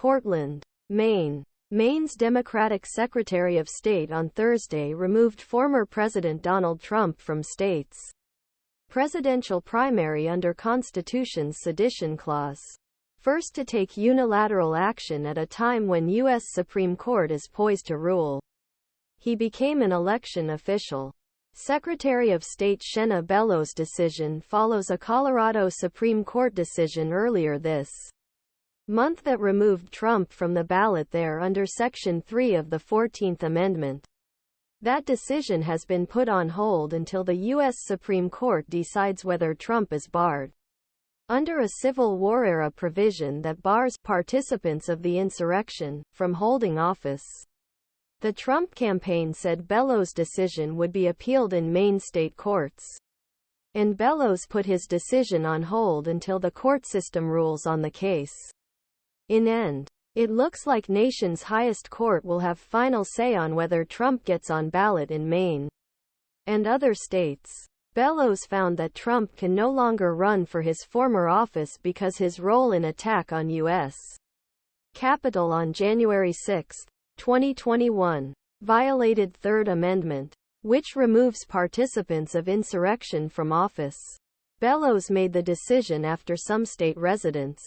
Portland, Maine. Maine's Democratic Secretary of State on Thursday removed former President Donald Trump from state's presidential primary under Constitution's sedition clause. First to take unilateral action at a time when U.S. Supreme Court is poised to rule. He became an election official. Secretary of State Shenna Bellows' decision follows a Colorado Supreme Court decision earlier this month that removed Trump from the ballot there under Section 3 of the 14th Amendment. That decision has been put on hold until the U.S. Supreme Court decides whether Trump is barred under a Civil War-era provision that bars participants of the insurrection from holding office. The Trump campaign said Bellows' decision would be appealed in Maine state courts, and Bellows put his decision on hold until the court system rules on the case. In end, it looks like nation's highest court will have final say on whether Trump gets on ballot in Maine and other states. Bellows found that Trump can no longer run for his former office because his role in attack on U.S. Capitol on January 6, 2021, violated Third Amendment, which removes participants of insurrection from office. Bellows made the decision after some state residents,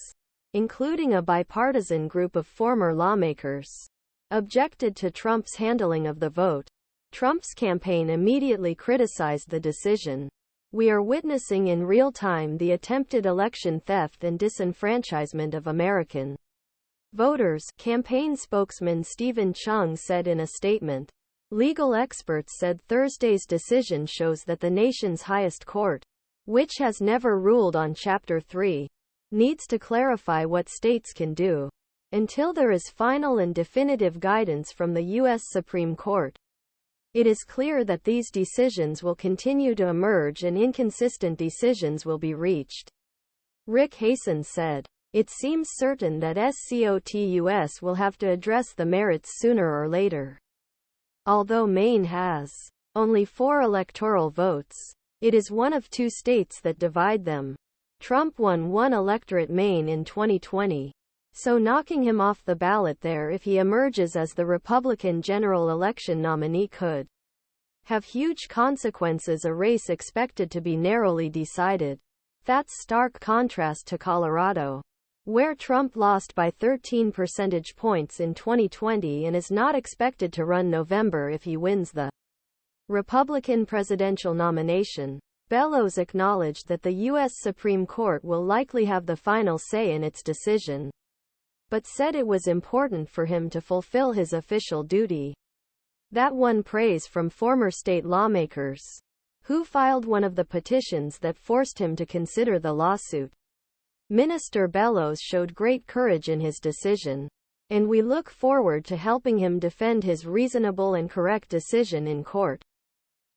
including a bipartisan group of former lawmakers, objected to Trump's handling of the vote. Trump's campaign immediately criticized the decision. "We are witnessing in real time the attempted election theft and disenfranchisement of American voters," campaign spokesman Steven Cheung said in a statement. Legal experts said Thursday's decision shows that the nation's highest court, which has never ruled on Chapter 3, needs to clarify what states can do. Until there is final and definitive guidance from the U.S. Supreme Court, it is clear that these decisions will continue to emerge and inconsistent decisions will be reached. Rick Hasen said, "It seems certain that SCOTUS will have to address the merits sooner or later. Although Maine has only 4 electoral votes, it is one of 2 states that divide them. Trump won one electorate, Maine, in 2020. So knocking him off the ballot there if he emerges as the Republican general election nominee could have huge consequences, a race expected to be narrowly decided. That's stark contrast to Colorado, where Trump lost by 13 percentage points in 2020 and is not expected to run November if he wins the Republican presidential nomination. Bellows acknowledged that the U.S. Supreme Court will likely have the final say in its decision, but said it was important for him to fulfill his official duty. That won praise from former state lawmakers, who filed one of the petitions that forced him to consider the lawsuit. Minister Bellows showed great courage in his decision, and we look forward to helping him defend his reasonable and correct decision in court.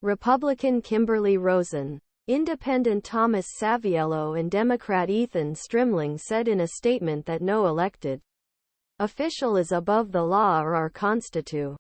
Republican Kimberley Rosen, Independent Thomas Saviello and Democrat Strimling said in a statement that no elected official is above the law or our constitu.